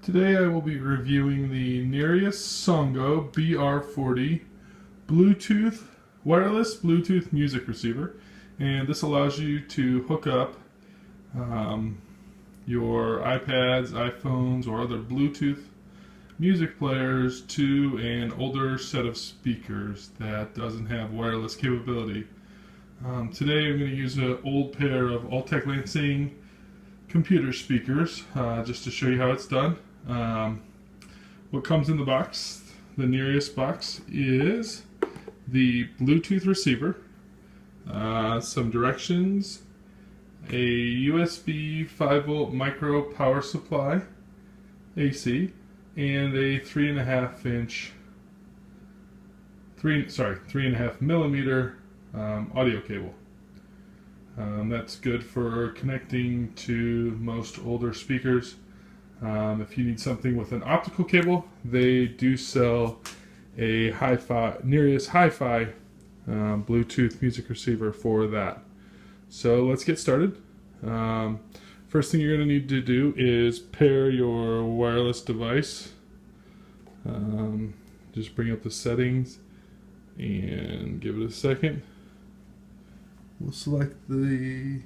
Today I will be reviewing the Nereus Songo BR40 Bluetooth wireless Bluetooth music receiver, and this allows you to hook up your iPads, iPhones, or other Bluetooth music players to an older set of speakers that doesn't have wireless capability. Today I'm going to use an old pair of Altec Lansing computer speakers just to show you how it's done. What comes in the box, the Nereus box, is the Bluetooth receiver, some directions, a USB 5-volt micro power supply AC, and a 3.5 millimeter audio cable. That's good for connecting to most older speakers. If you need something with an optical cable, they do sell a Nereus Hi-Fi Bluetooth music receiver for that. So let's get started. First thing you're going to need to do is pair your wireless device. Just bring up the settings and give it a second. We'll select the